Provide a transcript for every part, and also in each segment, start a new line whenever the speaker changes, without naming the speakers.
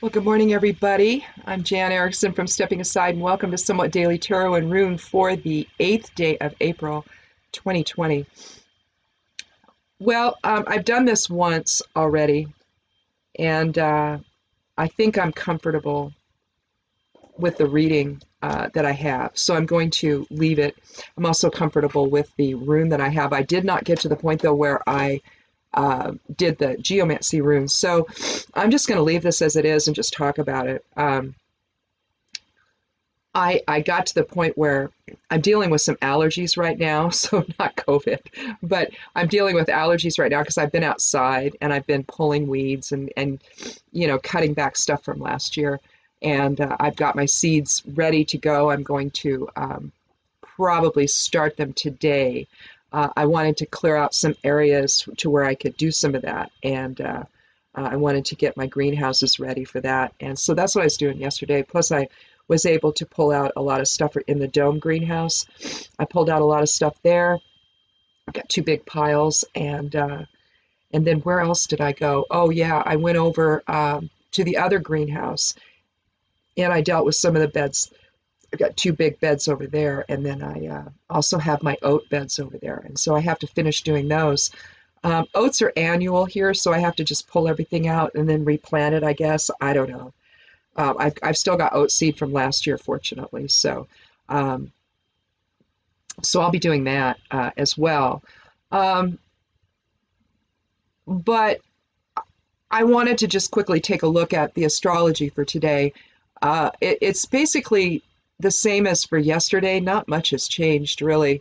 Well, good morning, everybody. I'm Jan Erickson from Stepping Aside, and welcome to Somewhat Daily Tarot and Rune for the 8th day of April 2020. Well, I've done this once already, and I think I'm comfortable with the reading that I have, so I'm going to leave it. I'm also comfortable with the rune that I have. I did not get to the point, though, where I did the geomancy runes, so I'm just going to leave this as it is and just talk about it. I got to the point where I'm dealing with some allergies right now, so not COVID, but I'm dealing with allergies right now because I've been outside and I've been pulling weeds and cutting back stuff from last year, and I've got my seeds ready to go. I'm going to probably start them today. I wanted to clear out some areas to where I could do some of that, and I wanted to get my greenhouses ready for that, and so that's what I was doing yesterday. Plus, I was able to pull out a lot of stuff in the dome greenhouse. I pulled out a lot of stuff there. I got two big piles, and then where else did I go? Oh yeah, I went over to the other greenhouse, and I dealt with some of the beds. I've got two big beds over there, and then I also have my oat beds over there, and so I have to finish doing those. Oats are annual here, so I have to just pull everything out and then replant it, I guess. I don't know. I've still got oat seed from last year, fortunately. Um, so I'll be doing that as well. Um, but I wanted to just quickly take a look at the astrology for today. It's basically the same as for yesterday. Not much has changed, really.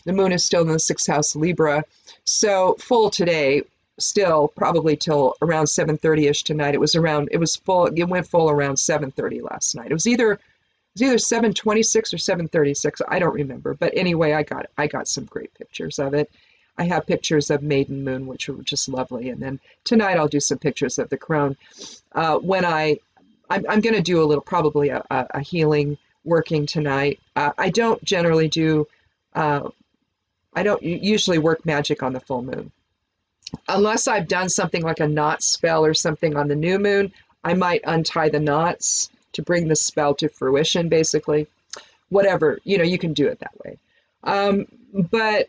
The moon is still in the sixth house Libra. So full today, still probably till around 7:30ish tonight. It was full, it went full around 7:30 last night. It was either 7:26 or 7:36. I don't remember. But anyway, I got some great pictures of it. I have pictures of maiden moon, which were just lovely. And then tonight I'll do some pictures of the crone. I'm going to do a little, probably a healing working tonight. I don't generally do, I don't usually work magic on the full moon. Unless I've done something like a knot spell or something on the new moon, I might untie the knots to bring the spell to fruition, basically. Whatever, you can do it that way. But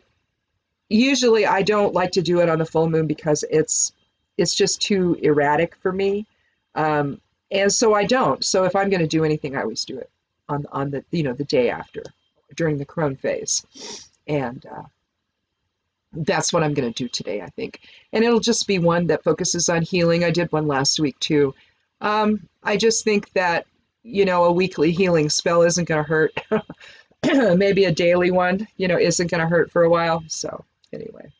usually I don't like to do it on the full moon because it's just too erratic for me. And so I don't. So if I'm going to do anything, I always do it on the the day after, during the crone phase. And that's what I'm going to do today, I think. And it'll just be one that focuses on healing. I did one last week too. I just think that, a weekly healing spell isn't going to hurt. Maybe a daily one, isn't going to hurt for a while. So anyway,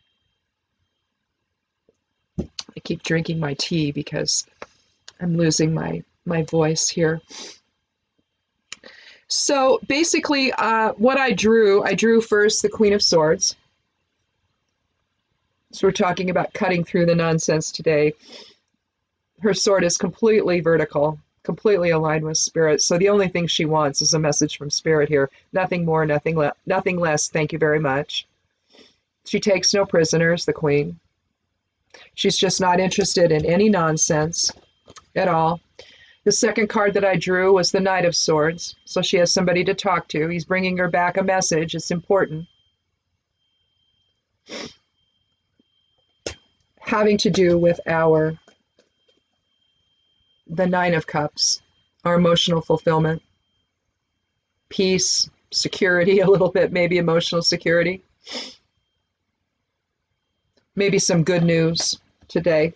I keep drinking my tea because I'm losing my voice here. So basically, what I drew first the Queen of Swords. So we're talking about cutting through the nonsense today. Her sword is completely vertical, completely aligned with spirit. So the only thing she wants is a message from spirit here. Nothing more, nothing less. Thank you very much. She takes no prisoners, the queen. She's just not interested in any nonsense at all. The second card that I drew was the Knight of Swords. So she has somebody to talk to. He's bringing her back a message. It's important. Having to do with the Nine of Cups, our emotional fulfillment, peace, security, a little bit, maybe emotional security. Maybe some good news today.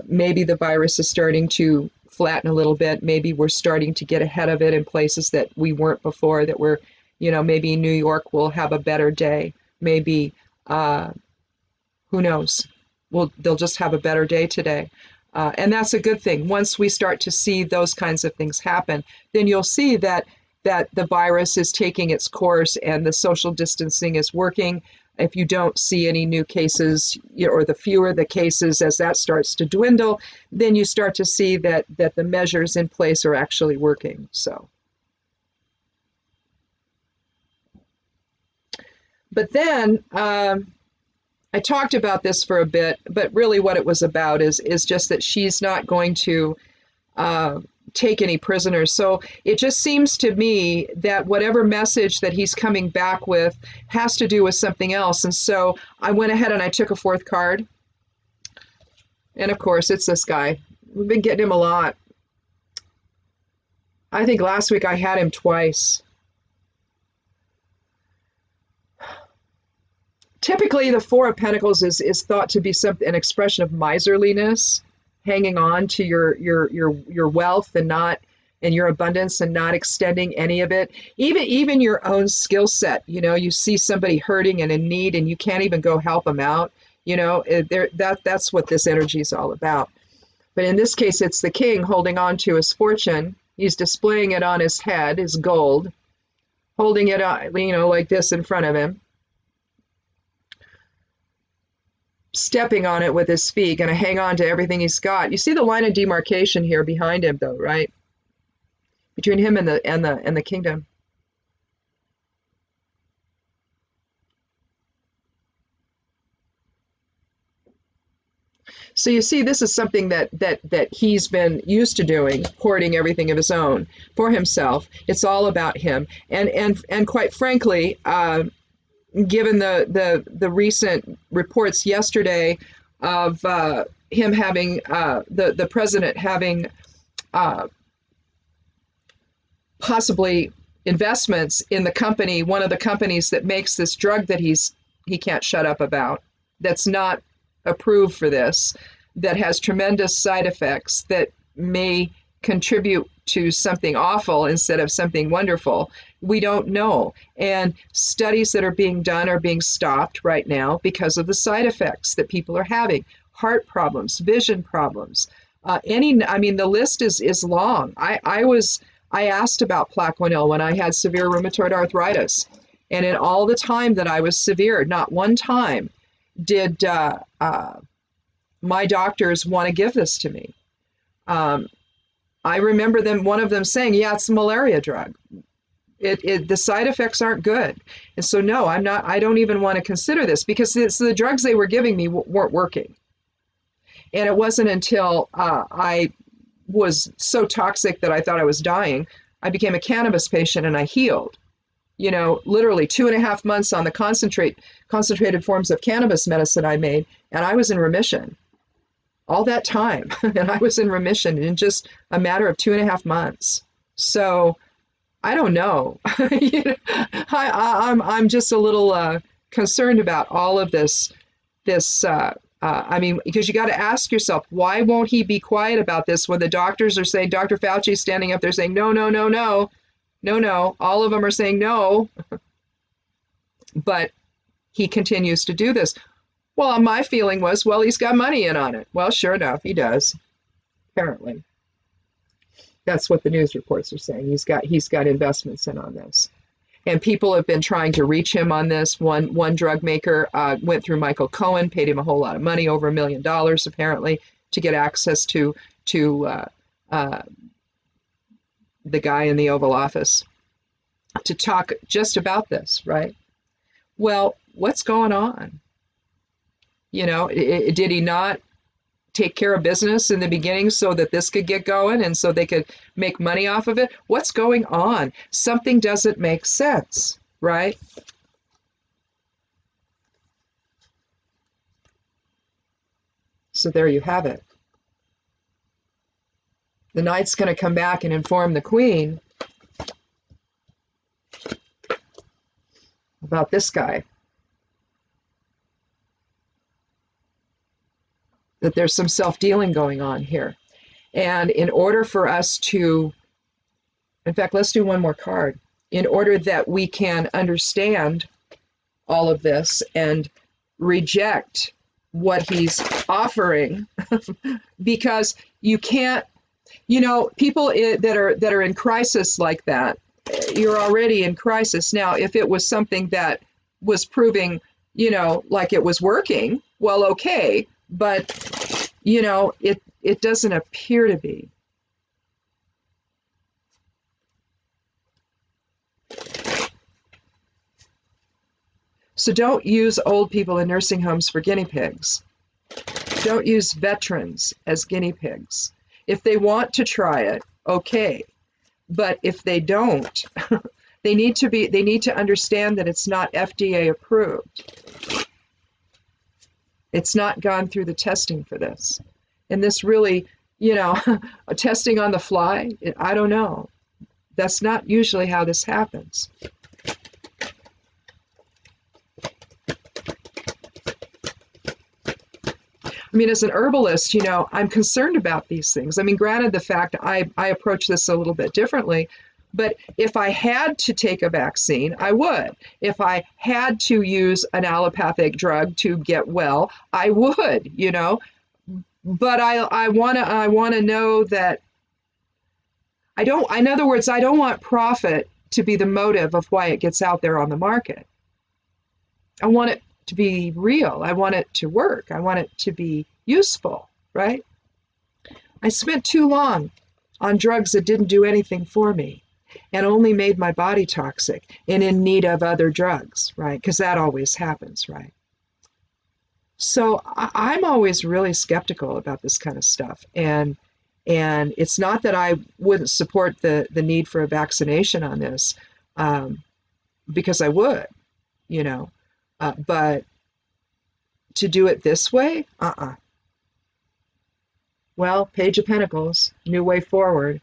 Maybe the virus is starting to flatten a little bit. Maybe we're starting to get ahead of it in places that we weren't before, that we're, maybe New York will have a better day. Maybe, who knows? They'll just have a better day today. And that's a good thing. Once we start to see those kinds of things happen, then you'll see that the virus is taking its course and the social distancing is working. If you don't see any new cases, or the fewer the cases as that starts to dwindle, then you start to see that the measures in place are actually working. So, but then I talked about this for a bit, but really what it was about is just that she's not going to take any prisoners. So it just seems to me that whatever message that he's coming back with has to do with something else. And so I went ahead and I took a fourth card. And of course, it's this guy. We've been getting him a lot. I think last week I had him twice. Typically, the Four of Pentacles is thought to be an expression of miserliness, hanging on to your wealth and not and your abundance and not extending any of it. Even your own skill set. You know, you see somebody hurting and in need, and you can't even go help them out. You know, that's what this energy is all about. But in this case, it's the king holding on to his fortune. He's displaying it on his head, his gold, holding it, you know, like this in front of him, stepping on it with his feet, going to hang on to everything he's got. You see the line of demarcation here behind him, though, right? Between him and the kingdom. So you see, this is something that he's been used to doing, hoarding everything of his own for himself. It's all about him, and quite frankly, given the recent reports yesterday of him having the president having possibly investments in the company, one of the companies that makes this drug that he can't shut up about, that's not approved for this, that has tremendous side effects that may contribute to something awful instead of something wonderful. We don't know. And studies that are being done are being stopped right now because of the side effects that people are having. Heart problems, vision problems. The list is long. I asked about Plaquenil when I had severe rheumatoid arthritis. And in all the time that I was severe, not one time did my doctors want to give this to me. I remember one of them saying, yeah, it's a malaria drug. The side effects aren't good. And so, no, I don't even want to consider this because the drugs they were giving me weren't working. And it wasn't until I was so toxic that I thought I was dying, I became a cannabis patient and I healed. You know, literally 2.5 months on the concentrated forms of cannabis medicine I made, and I was in remission. All that time, and I was in remission in just a matter of 2.5 months. So I don't know. You know, I'm just a little concerned about all of this. Because you got to ask yourself, why won't he be quiet about this when the doctors are saying, Dr. Fauci's standing up there saying, no, no, no, no, no, no. All of them are saying no. But he continues to do this. Well, my feeling was, well, he's got money in on it. Well, sure enough, he does. Apparently. That's what the news reports are saying. He's got investments in on this. And people have been trying to reach him on this. One drug maker went through Michael Cohen, paid him a whole lot of money, over $1 million apparently, to get access to the guy in the Oval Office to talk just about this, right? Well, what's going on? You know, did he not take care of business in the beginning so that this could get going and so they could make money off of it? What's going on? Something doesn't make sense, right? So there you have it. The knight's going to come back and inform the queen about this guy. That there's some self-dealing going on here. And in order for us to, in fact, let's do one more card. In order that we can understand all of this and reject what he's offering, because you can't, you know, people that are in crisis like that, you're already in crisis. Now, if it was something that was proving, you know, like it was working, well, okay. But, you know, it doesn't appear to be. So don't use old people in nursing homes for guinea pigs. Don't use veterans as guinea pigs. If they want to try it, okay. But if they don't, they need to understand that it's not FDA approved. It's not gone through the testing for this. And this really, testing on the fly, I don't know. That's not usually how this happens. I mean, as an herbalist, I'm concerned about these things. I mean, granted, the fact I approach this a little bit differently, but if I had to take a vaccine, I would. If I had to use an allopathic drug to get well, I would, But I want to know that in other words, I don't want profit to be the motive of why it gets out there on the market. I want it to be real. I want it to work. I want it to be useful, right? I spent too long on drugs that didn't do anything for me and only made my body toxic and in need of other drugs, right? Because that always happens, right? So I'm always really skeptical about this kind of stuff. And it's not that I wouldn't support the need for a vaccination on this, because I would, but to do it this way, Well, Page of Pentacles, new way forward.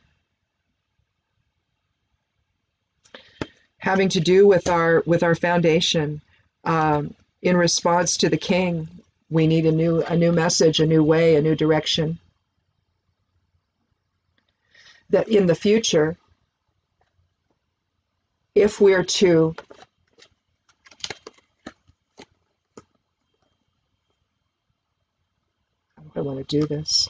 Having to do with our foundation, in response to the King, we need a new message, a new way, a new direction. That in the future, if we're to I want to do this.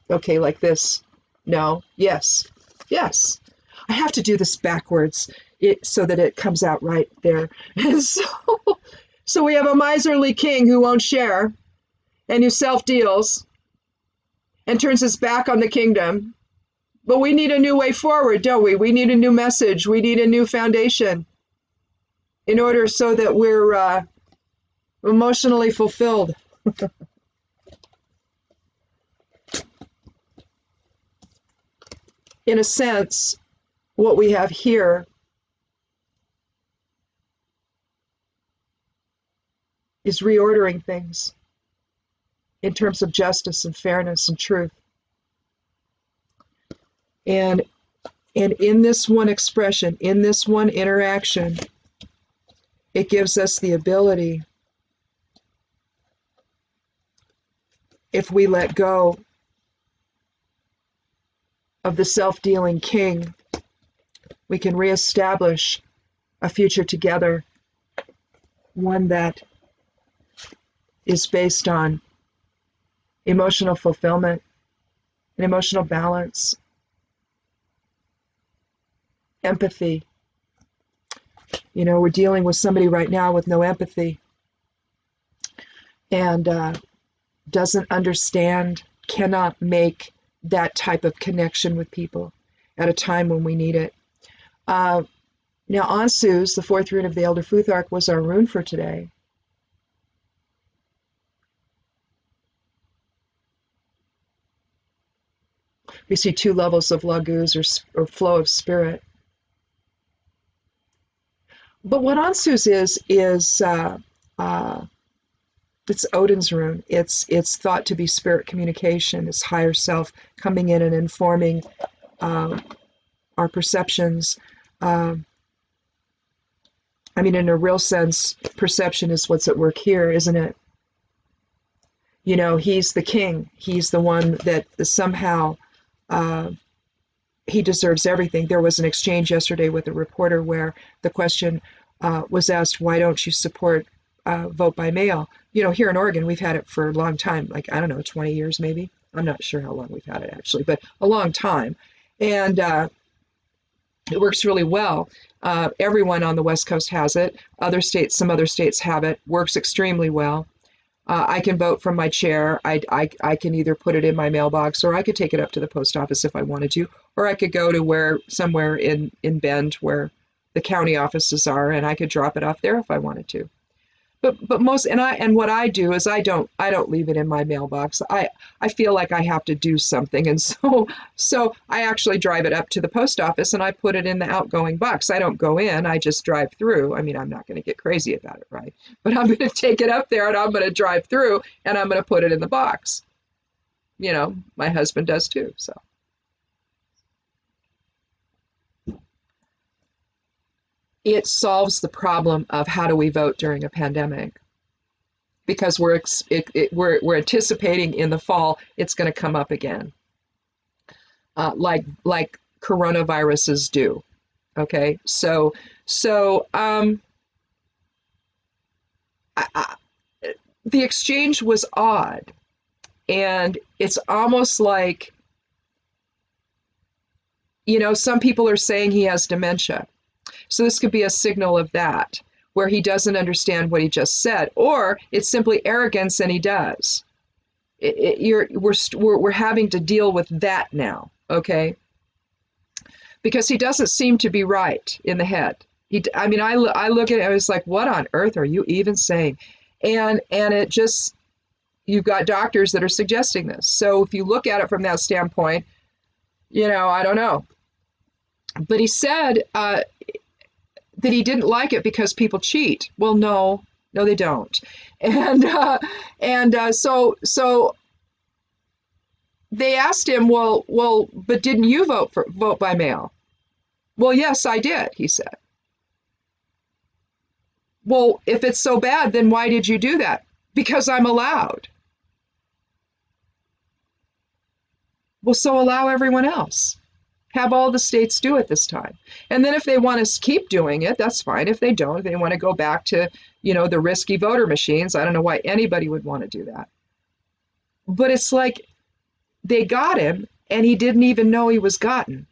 Okay, like this. No. Yes. Yes. I have to do this backwards so that it comes out right there. And so we have a miserly king who won't share and who self-deals and turns his back on the kingdom. But we need a new way forward, don't we? We need a new message. We need a new foundation in order so that we're emotionally fulfilled. In a sense, what we have here is reordering things in terms of justice and fairness and truth. And in this one expression, in this one interaction, it gives us the ability, if we let go of the self-dealing king, we can reestablish a future together, one that is based on emotional fulfillment and emotional balance, empathy. We're dealing with somebody right now with no empathy and doesn't understand, cannot make that type of connection with people at a time when we need it. Now, Ansu's, the fourth rune of the Elder Futhark, was our rune for today. We see two levels of laguz, or flow of spirit. But what Ansu's is it's Odin's rune. It's thought to be spirit communication. It's higher self coming in and informing our perceptions. In a real sense, perception is what's at work here, isn't it? He's the king. He's the one that somehow he deserves everything. There was an exchange yesterday with a reporter where the question was asked, why don't you support vote by mail? Here in Oregon, we've had it for a long time, 20 years maybe. I'm not sure how long we've had it actually, but a long time. And it works really well. Everyone on the West Coast has it. Some other states have it. Works extremely well. I can vote from my chair. I can either put it in my mailbox, or I could take it up to the post office if I wanted to, or I could go to somewhere in Bend where the county offices are, and I could drop it off there if I wanted to. but most and what I do is I don't leave it in my mailbox. I feel like I have to do something, and so I actually drive it up to the post office and I put it in the outgoing box. I don't go in, I just drive through. I mean, I'm not going to get crazy about it, right? But I'm going to take it up there and I'm going to drive through and I'm going to put it in the box. You know, my husband does too, so. It solves the problem of how do we vote during a pandemic, because we're anticipating in the fall it's going to come up again, like coronaviruses do. Okay, so the exchange was odd, and it's almost like, you know, some people are saying he has dementia. So this could be a signal of that, where he doesn't understand what he just said, or it's simply arrogance and he does. We're having to deal with that now, okay? Because he doesn't seem to be right in the head. I mean, I look at it, I was like, what on earth are you even saying? And it just, you've got doctors that are suggesting this. So if you look at it from that standpoint, you know, I don't know. But he said that he didn't like it because people cheat. Well, no, they don't. And so they asked him, well, but didn't you vote by mail? Well, yes, I did, he said. Well, if it's so bad, then why did you do that? Because I'm allowed. Well, so allow everyone else. Have all the states do it this time. And then if they want to keep doing it, that's fine. If they don't, if they want to go back to, you know, the risky voter machines, I don't know why anybody would want to do that. But it's like they got him and he didn't even know he was gotten.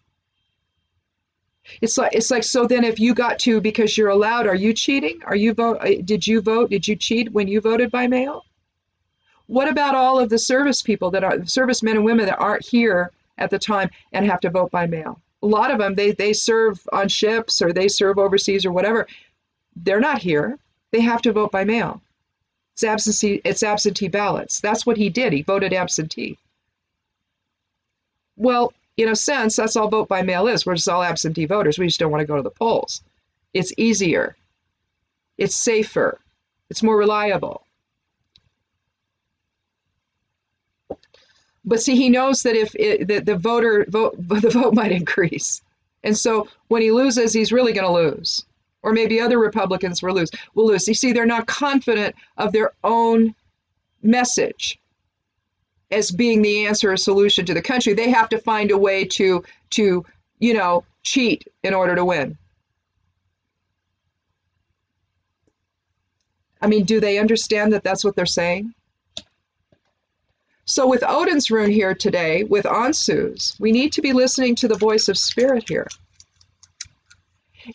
It's like, so then if you got to, because you're allowed, are you cheating? Did you vote? Did you cheat when you voted by mail? What about all of the service people servicemen and women that aren't here at the time and have to vote by mail? A lot of them, they serve on ships or they serve overseas or whatever. They're not here. They have to vote by mail. It's absentee ballots. That's what he did. He voted absentee. Well, in a sense, that's all vote by mail is. We're just all absentee voters. We just don't want to go to the polls. It's easier. It's safer. It's more reliable. But see, he knows that if the vote might increase. And so when he loses, he's really going to lose. Or maybe other Republicans will lose. You see, they're not confident of their own message as being the answer or solution to the country. They have to find a way to you know, cheat in order to win. I mean, do they understand that that's what they're saying? So with Odin's rune here today, with Ansu's, we need to be listening to the voice of spirit here.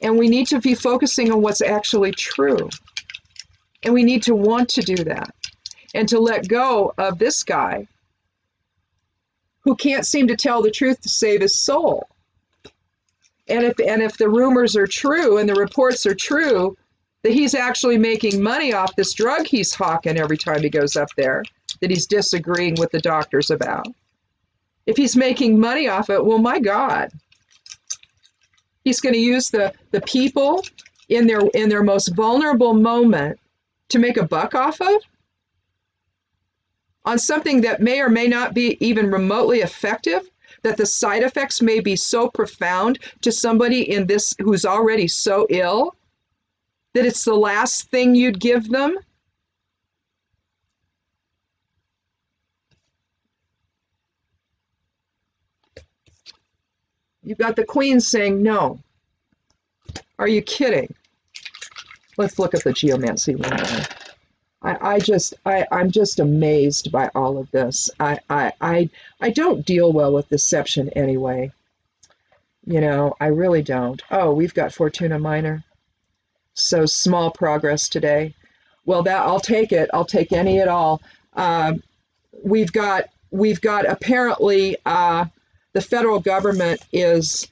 And we need to be focusing on what's actually true. And we need to want to do that. And to let go of this guy who can't seem to tell the truth to save his soul. And if the rumors are true and the reports are true, that he's actually making money off this drug he's hawking every time he goes up there, that he's disagreeing with the doctors about. If he's making money off it, well, my God. He's going to use the people in their most vulnerable moment to make a buck off of? On something that may or may not be even remotely effective, that the side effects may be so profound to somebody in this who's already so ill that it's the last thing you'd give them? You've got the Queen saying no. Are you kidding? Let's look at the geomancy one. I'm just amazed by all of this. I don't deal well with deception anyway. You know, I really don't. Oh, we've got Fortuna Minor. So small progress today. Well, that I'll take it. I'll take any at all. We've got apparently the federal government is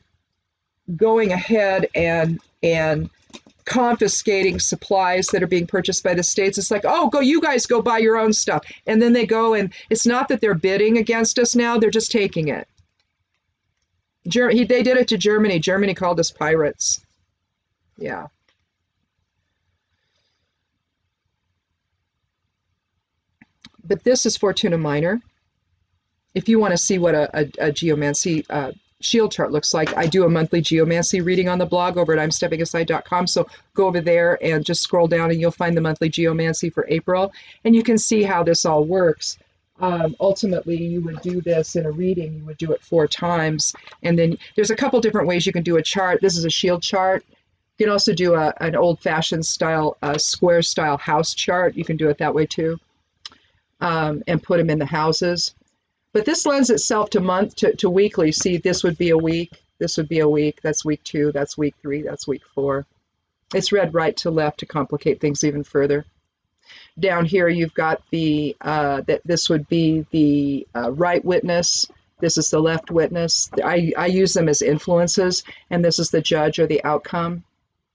going ahead and confiscating supplies that are being purchased by the states. It's like, oh, you guys go buy your own stuff. And then they go, and it's not that they're bidding against us now, they're just taking it. They did it to Germany. Germany called us pirates. Yeah. But this is Fortuna Minor. If you want to see what a geomancy shield chart looks like, I do a monthly geomancy reading on the blog over at imsteppingaside.com. So go over there and just scroll down and you'll find the monthly geomancy for April. And you can see how this all works. Ultimately, you would do this in a reading. You would do it 4 times. And then there's a couple different ways you can do a chart. This is a shield chart. You can also do an old-fashioned style, square style house chart. You can do it that way too. And put them in the houses. But this lends itself to weekly. See, this would be a week. This would be a week. That's week 2. That's week 3. That's week 4. It's read right to left to complicate things even further. Down here, you've got the that this would be the right witness. This is the left witness. I use them as influences, and this is the judge or the outcome,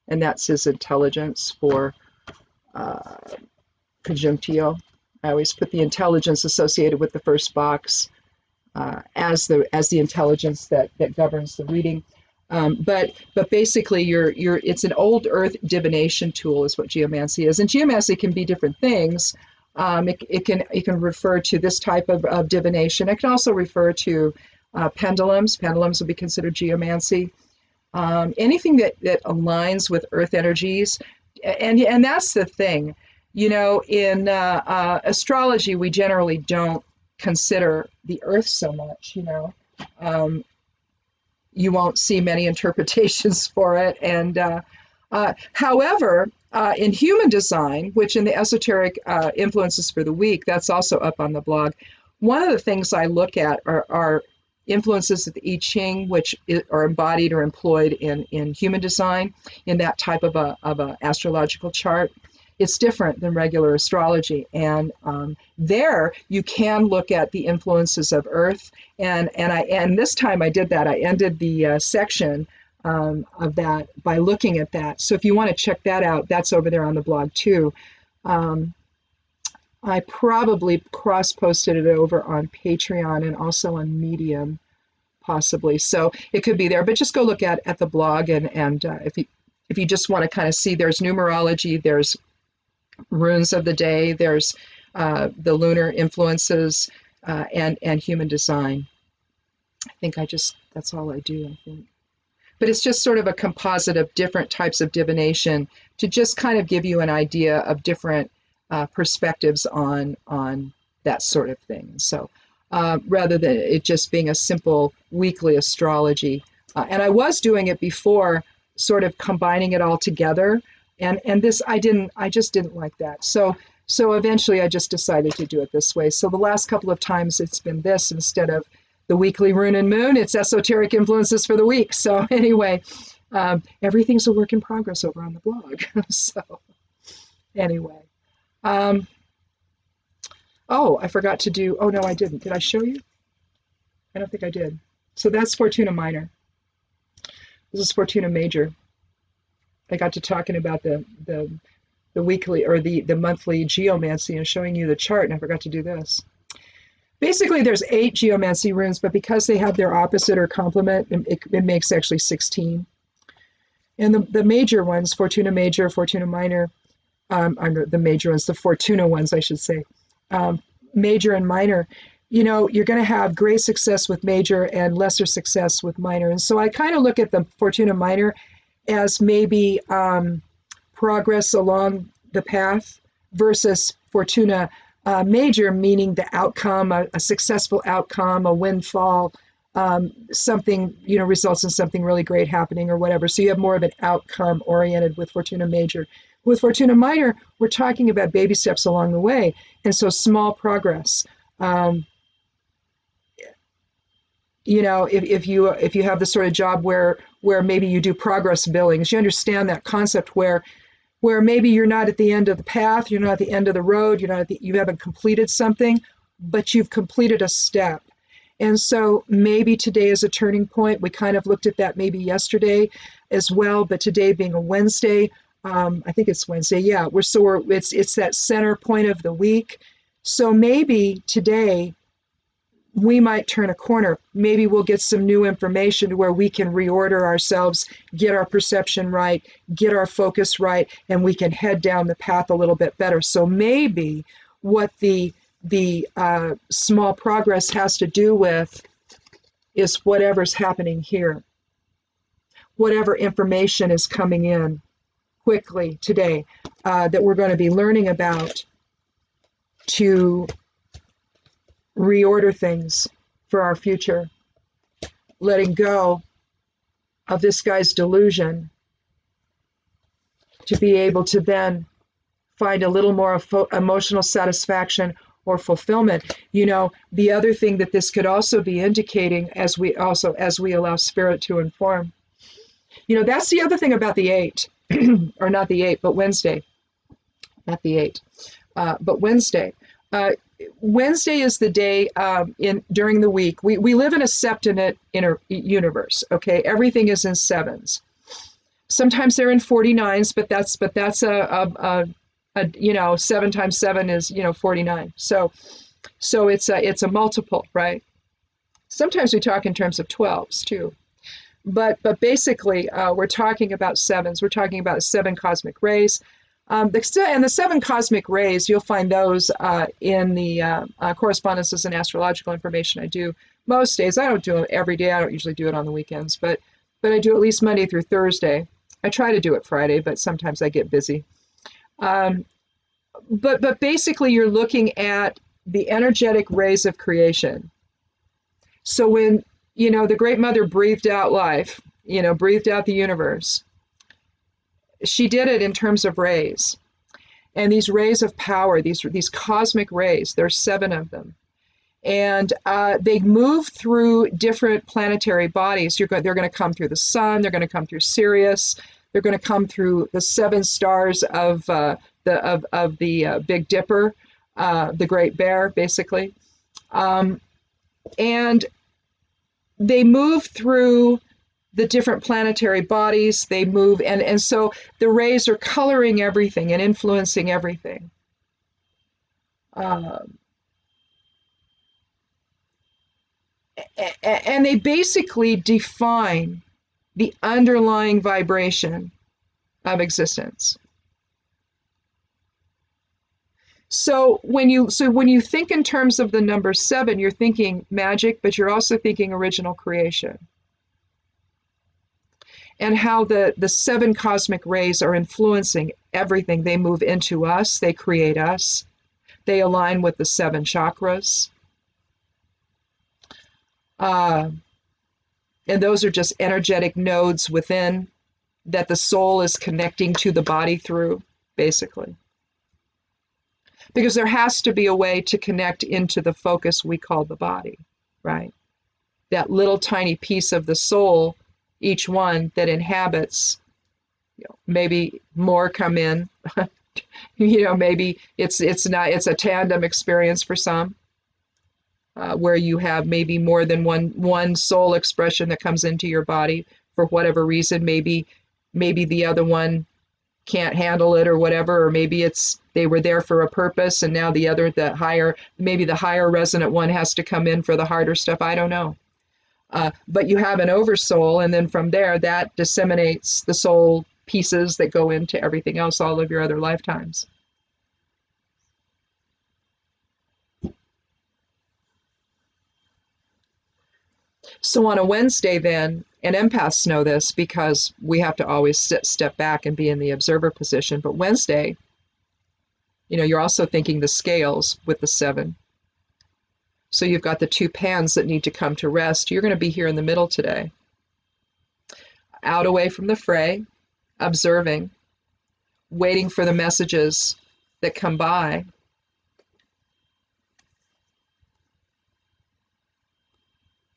and that's his intelligence for conjunctio. I always put the intelligence associated with the first box as the intelligence that governs the reading. But basically, it's an old earth divination tool, is what geomancy is, and geomancy can be different things. It can refer to this type of divination. It can also refer to pendulums. Pendulums would be considered geomancy. Anything that aligns with earth energies, and that's the thing. You know, in astrology, we generally don't consider the earth so much, you know. You won't see many interpretations for it. And however, in human design, which in the esoteric influences for the week, that's also up on the blog. One of the things I look at are influences of the I Ching, which are embodied or employed in human design, in that type of a astrological chart. It's different than regular astrology, and there you can look at the influences of Earth. And this time I did that. I ended the section of that by looking at that. So if you want to check that out, that's over there on the blog too. I probably cross-posted it over on Patreon and also on Medium, possibly. So it could be there, but just go look at the blog, and if you just want to kind of see, there's numerology, there's runes of the day, there's the lunar influences, and human design. I think that's all I do, I think. But it's just sort of a composite of different types of divination to just kind of give you an idea of different perspectives on that sort of thing. So rather than it just being a simple weekly astrology. And I was doing it before, sort of combining it all together. And this, I just didn't like that. So eventually I just decided to do it this way. So the last couple of times it's been this instead of the weekly Rune and Moon. It's esoteric influences for the week. So anyway, everything's a work in progress over on the blog. So anyway. Oh, I forgot to do, oh no, I didn't. Did I show you? I don't think I did. So that's Fortuna Minor. This is Fortuna Major. I got to talking about the weekly or the monthly geomancy and showing you the chart, and I forgot to do this. Basically, there's 8 geomancy runes, but because they have their opposite or complement, it makes actually 16. And the major ones, Fortuna Major, Fortuna Minor, the major ones, the Fortuna ones, I should say, major and minor, you know, you're going to have great success with major and lesser success with minor. And so I kind of look at the Fortuna Minor as maybe progress along the path versus Fortuna Major, meaning the outcome, a successful outcome, a windfall, something, you know, results in something really great happening or whatever. So you have more of an outcome oriented with Fortuna Major. With Fortuna Minor, we're talking about baby steps along the way. And so small progress. You know, if you have the sort of job where maybe you do progress billings, you understand that concept where maybe you're not at the end of the path, you're not at the end of the road, you haven't completed something, but you've completed a step. And so maybe today is a turning point. We kind of looked at that maybe yesterday as well, but today being a Wednesday, I think it's Wednesday. Yeah, it's that center point of the week. So maybe today we might turn a corner. Maybe we'll get some new information to where we can reorder ourselves, get our perception right, get our focus right, and we can head down the path a little bit better. So maybe what the small progress has to do with is whatever's happening here, whatever information is coming in quickly today that we're going to be learning about to reorder things for our future, letting go of this guy's delusion to be able to then find a little more emotional satisfaction or fulfillment. You know, the other thing that this could also be indicating as we allow spirit to inform. You know, that's the other thing about the 8, or not the 8, but Wednesday. Not the 8, but Wednesday. Wednesday is the day during the week. We live in a septenate universe. Okay, everything is in 7s. Sometimes they're in 49s, but that's a you know, 7 times 7 is, you know, 49. So it's a multiple, right? Sometimes we talk in terms of 12s too. But basically, we're talking about 7s. We're talking about 7 cosmic rays. And the 7 cosmic rays, you'll find those in the correspondences and astrological information I do most days. I don't do it every day. I don't usually do it on the weekends, but I do at least Monday through Thursday. I try to do it Friday, but sometimes I get busy. But basically, you're looking at the energetic rays of creation. So when, you know, the Great Mother breathed out life, you know, breathed out the universe, she did it in terms of rays. And these rays of power, these cosmic rays, there's 7 of them. And they move through different planetary bodies. They're going to come through the sun. They're going to come through Sirius. They're going to come through the 7 stars of the Big Dipper, the Great Bear, basically. And they move through the different planetary bodies. They move, and so the rays are coloring everything and influencing everything. And they basically define the underlying vibration of existence. So when you think in terms of the number 7, you're thinking magic, but you're also thinking original creation. And how the 7 cosmic rays are influencing everything. They move into us, they create us, they align with the 7 chakras. And those are just energetic nodes within that the soul is connecting to the body through, basically. Because there has to be a way to connect into the focus we call the body, right? That little tiny piece of the soul, each one that inhabits, you know, maybe more come in, you know, maybe it's a tandem experience for some, where you have maybe more than one soul expression that comes into your body for whatever reason. Maybe the other one can't handle it or whatever, or maybe they were there for a purpose and now the higher resonant one has to come in for the harder stuff. I don't know. But you have an oversoul, and then from there that disseminates the soul pieces that go into everything else, all of your other lifetimes. So on a Wednesday then, and empaths know this because we have to always step back and be in the observer position, but Wednesday, you know, you're also thinking the scales with the 7. So you've got the 2 pans that need to come to rest. You're going to be here in the middle today. Out away from the fray, observing, waiting for the messages that come by.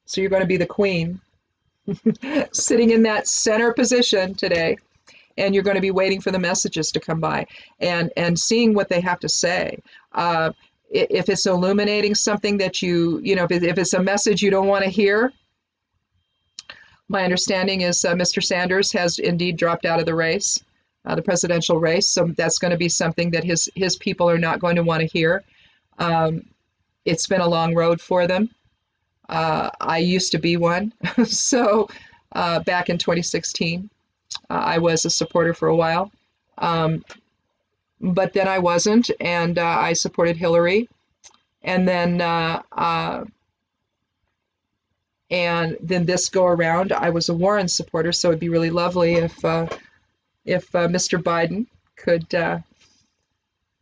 So you're going to be the queen, sitting in that center position today, and you're going to be waiting for the messages to come by and seeing what they have to say. If it's illuminating something that you know, if it's a message you don't want to hear, my understanding is Mr. Sanders has indeed dropped out of the race. the presidential race. So that's going to be something that his people are not going to want to hear. Um, it's been a long road for them. I used to be one. So back in 2016, I was a supporter for a while. Um, but then I wasn't, and I supported Hillary. And then this go around, I was a Warren supporter. So it'd be really lovely if Mr. Biden could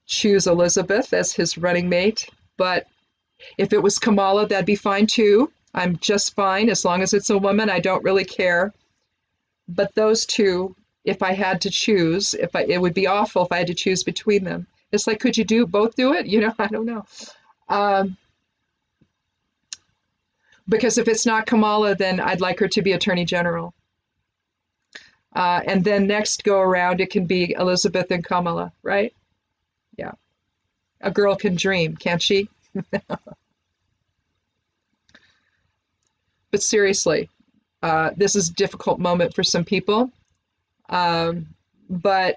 choose Elizabeth as his running mate. But if it was Kamala, that'd be fine too. I'm just fine as long as it's a woman. I don't really care. But those two, if I had to choose, it would be awful if I had to choose between them. It's like, could you both do it? I don't know. Because if it's not Kamala, then I'd like her to be Attorney General. And then next go around, it can be Elizabeth and Kamala, right? Yeah. A girl can dream, can't she? But seriously, this is a difficult moment for some people. But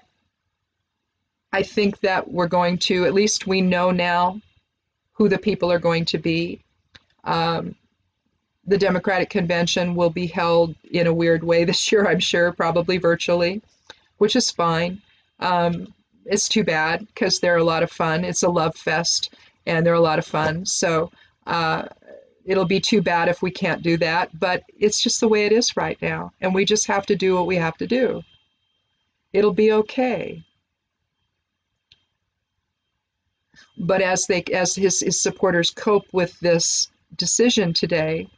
I think that we're going to, at least we know now who the people are going to be. The Democratic convention will be held in a weird way this year, I'm sure, probably virtually, which is fine. It's too bad because they're a lot of fun. It's a love fest and they're a lot of fun. So it'll be too bad if we can't do that, but it's just the way it is right now. And we just have to do what we have to do. It'll be okay. But as his supporters cope with this decision today,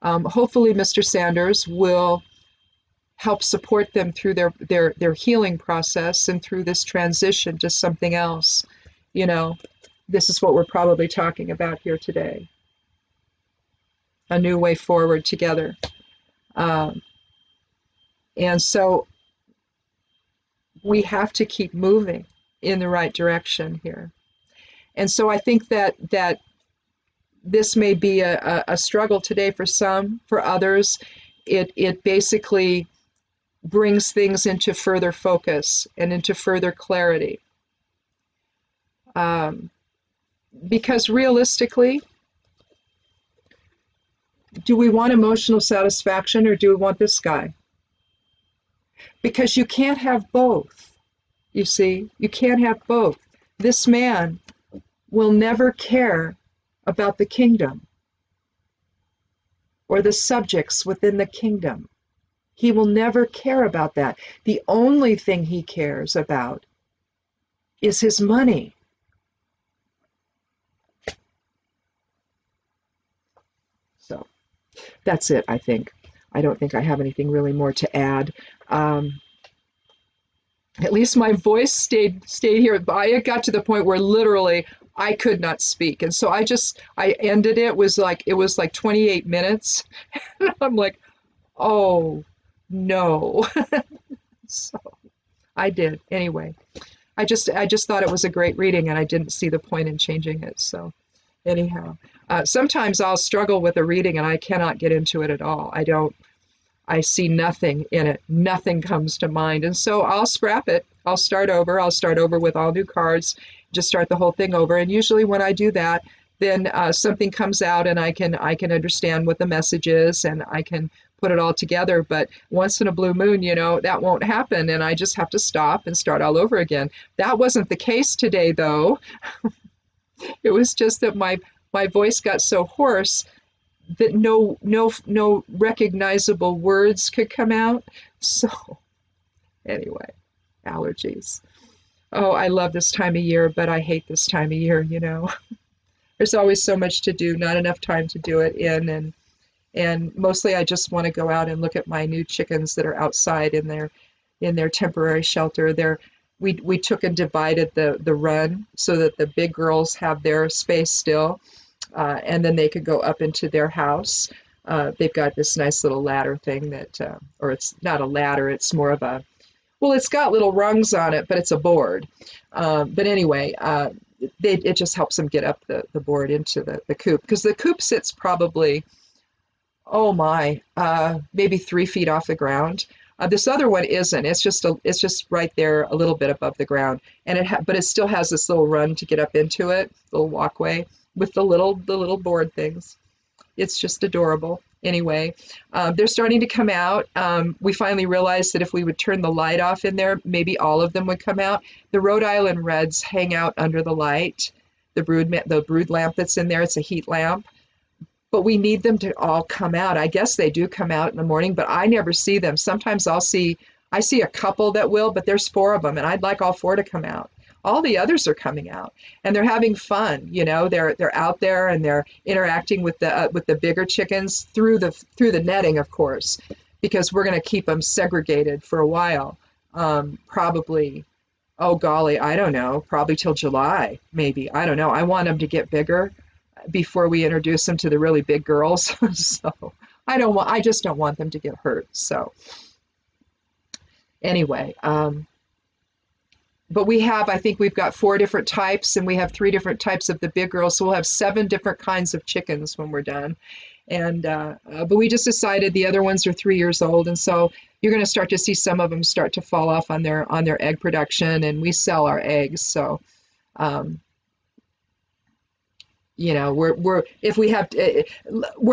hopefully Mr. Sanders will help support them through their healing process and through this transition to something else. This is what we're probably talking about here today. A new way forward together. And so we have to keep moving in the right direction here. And so I think that this may be a struggle today for some. For others, it basically brings things into further focus and into further clarity. Because realistically, do we want emotional satisfaction or do we want this guy? Because you can't have both. You see, you can't have both. This man will never care about the kingdom or the subjects within the kingdom. He will never care about that. The only thing he cares about is his money. So that's it, I think. I don't think I have anything really more to add. At least my voice stayed here. I got to the point where literally I could not speak. And so I ended it. It was like 28 minutes. And I'm like, oh no. So I did. Anyway, I just thought it was a great reading and I didn't see the point in changing it. So anyhow, sometimes I'll struggle with a reading and I cannot get into it at all. I see nothing in it. Nothing comes to mind. And so I'll scrap it. I'll start over. I'll start over with all new cards, just start the whole thing over. And usually when I do that, then something comes out and I can understand what the message is and I can put it all together. But once in a blue moon, that won't happen. And I just have to stop and start all over again. That wasn't the case today, though. It was just that my voice got so hoarse that no recognizable words could come out. So anyway, allergies. Oh, I love this time of year, but I hate this time of year, There's always so much to do, not enough time to do it in, and mostly I just want to go out and look at my new chickens that are outside in their temporary shelter. We took and divided the run so that the big girls have their space still. And then they could go up into their house. They've got this nice little ladder thing or it's not a ladder, it's more of it's got little rungs on it, but it's a board. But anyway, it just helps them get up the board into the coop, because the coop sits probably, maybe 3 feet off the ground. This other one isn't. It's just right there a little bit above the ground, and but it still has this little run to get up into it, little walkway with the little board things. It's just adorable. Anyway, they're starting to come out. We finally realized that if we would turn the light off in there, maybe all of them would come out. The Rhode Island Reds hang out under the light. The brood lamp that's in there, it's a heat lamp. But we need them to all come out. I guess they do come out in the morning, but I never see them. Sometimes I see a couple that will, but there's 4 of them, and I'd like all 4 to come out. All the others are coming out, and they're having fun. They're out there and they're interacting with the bigger chickens through the netting, of course, because we're going to keep them segregated for a while. Probably, oh golly, I don't know, probably till July, maybe. I don't know. I want them to get bigger before we introduce them to the really big girls. So I just don't want them to get hurt. So anyway, but I think we've got 4 different types, and we have 3 different types of the big girls. So we'll have 7 different kinds of chickens when we're done. And, but we just decided the other ones are 3 years old. And so you're going to start to see some of them start to fall off on their egg production, and we sell our eggs. So, we're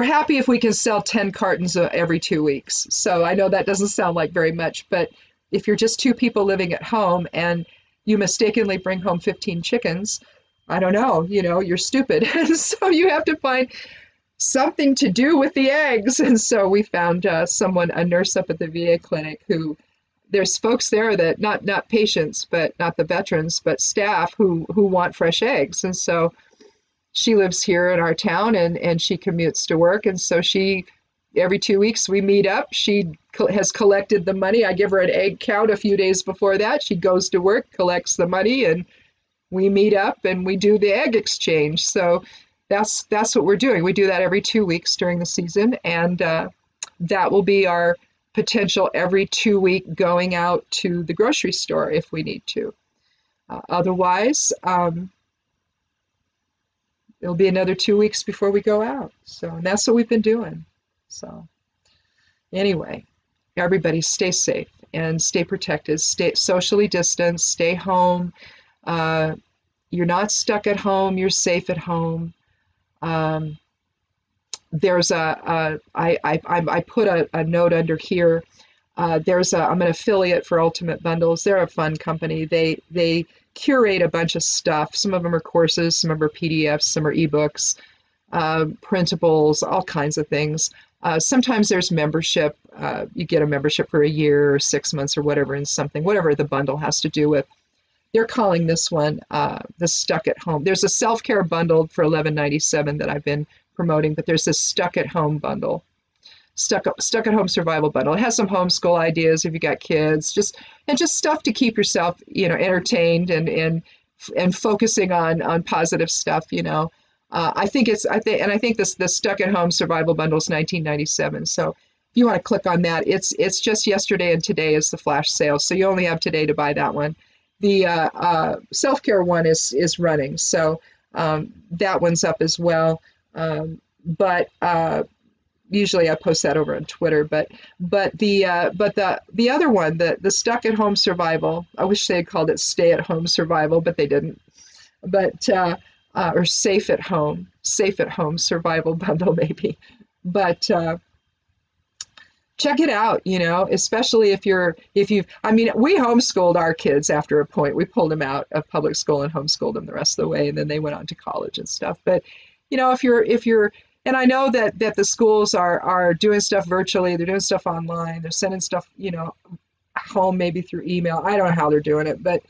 happy if we can sell 10 cartons every 2 weeks. So I know that doesn't sound like very much, but if you're just 2 people living at home and you mistakenly bring home 15 chickens, I don't know, you're stupid. And so you have to find something to do with the eggs. And so we found a nurse up at the VA clinic there's folks there that not patients, but not the veterans, but staff who want fresh eggs. And so she lives here in our town, and she commutes to work. And so every 2 weeks we meet up. She has collected the money. I give her an egg count a few days before that. She goes to work, collects the money, and we meet up and we do the egg exchange. So that's what we're doing. We do that every 2 weeks during the season, and that will be our potential every 2 week going out to the grocery store if we need to. Otherwise, it'll be another 2 weeks before we go out. So, and that's what we've been doing. So anyway, everybody stay safe and stay protected, stay socially distanced, stay home. You're not stuck at home, you're safe at home. There's I put a note under here. I'm an affiliate for Ultimate Bundles. They're a fun company. They curate a bunch of stuff. Some of them are courses, some of them are PDFs, some are ebooks, printables, all kinds of things. Sometimes there's membership. You get a membership for a year or 6 months or whatever, whatever the bundle has to do with. They're calling this one the Stuck at Home. There's a self-care bundle for $11.97 that I've been promoting, but there's this Stuck at Home bundle, Stuck at Home Survival Bundle. It has some homeschool ideas if you got kids, just stuff to keep yourself, entertained and focusing on positive stuff, I think the Stuck at Home Survival Bundle is $19.97. So if you want to click on that, it's just yesterday and today is the flash sale. So you only have today to buy that one. The self-care one is running. So that one's up as well. But usually I post that over on Twitter. But the other one, the Stuck at Home Survival, I wish they had called it Stay at Home Survival, but they didn't. But or Safe at Home Survival Bundle maybe. But check it out, especially if we homeschooled our kids after a point. We pulled them out of public school and homeschooled them the rest of the way, and then they went on to college and stuff. But if you're and I know that the schools are doing stuff virtually, they're doing stuff online, they're sending stuff, home maybe through email. I don't know how they're doing it, but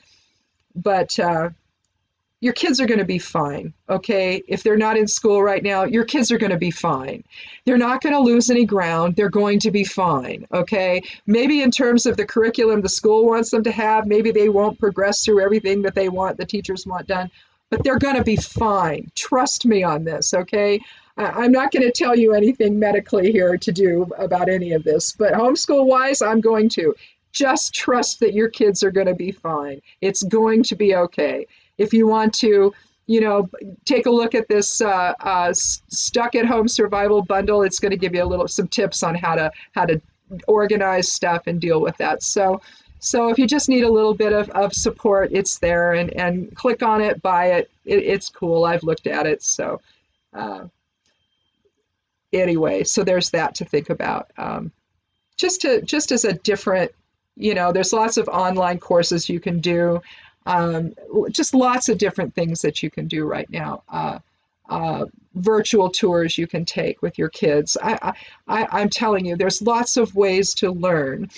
your kids are going to be fine, okay? If they're not in school right now, your kids are going to be fine. They're not going to lose any ground. They're going to be fine, okay? Maybe in terms of the curriculum the school wants them to have, maybe they won't progress through everything that the teachers want done, but they're going to be fine. Trust me on this, okay? I'm not going to tell you anything medically here to do about any of this, but homeschool-wise, I'm going to. Just trust that your kids are going to be fine. It's going to be okay. If you want to, take a look at this Stuck at Home Survival Bundle, it's going to give you some tips on how to organize stuff and deal with that. So if you just need a little bit of support, it's there, and click on it, buy it. It's cool. I've looked at it. So anyway, so there's that to think about. Just as a different, there's lots of online courses you can do. Just lots of different things that you can do right now. Virtual tours you can take with your kids. I'm telling you, there's lots of ways to learn.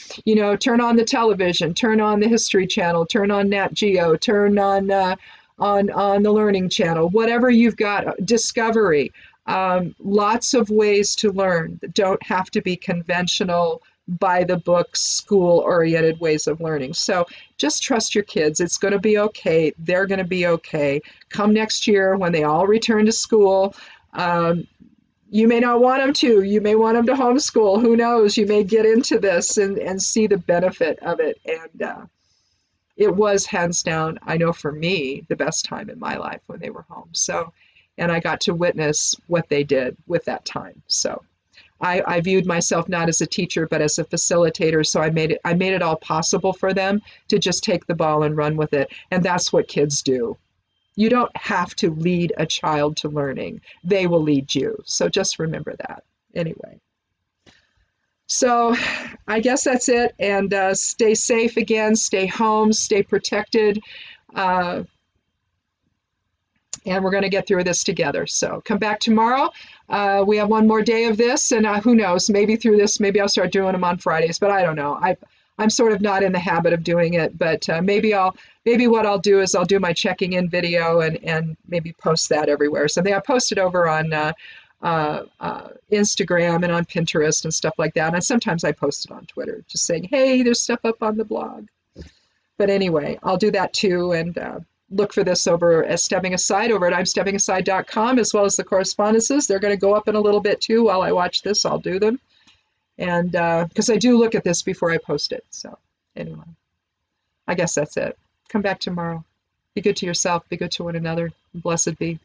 Turn on the television, turn on the History Channel, turn on Nat Geo, turn on the Learning Channel, whatever you've got, Discovery. Lots of ways to learn that don't have to be conventional, by the book, school-oriented ways of learning. So just trust your kids. It's going to be okay. They're going to be okay. Come next year when they all return to school. You may not want them to. You may want them to homeschool. Who knows? You may get into this and see the benefit of it. And it was hands down, I know for me, the best time in my life when they were home. So, and I got to witness what they did with that time. So I viewed myself not as a teacher, but as a facilitator. So I made it all possible for them to just take the ball and run with it. And that's what kids do. You don't have to lead a child to learning. They will lead you. So just remember that. Anyway. So I guess that's it. And stay safe again. Stay home. Stay protected. And we're going to get through this together. So come back tomorrow. We have one more day of this, and who knows, maybe through this, maybe I'll start doing them on Fridays, but I don't know. I'm sort of not in the habit of doing it, but maybe what I'll do is I'll do my checking in video and maybe post that everywhere. Something I posted over on Instagram and on Pinterest and stuff like that. And sometimes I post it on Twitter, just saying, hey, there's stuff up on the blog. But anyway, I'll do that too, and look for this over at Stepping Aside over at I'mSteppingAside.com, as well as the correspondences. They're going to go up in a little bit too. While I watch this, I'll do them. And because I do look at this before I post it. So anyway, I guess that's it. Come back tomorrow. Be good to yourself. Be good to one another. Blessed be.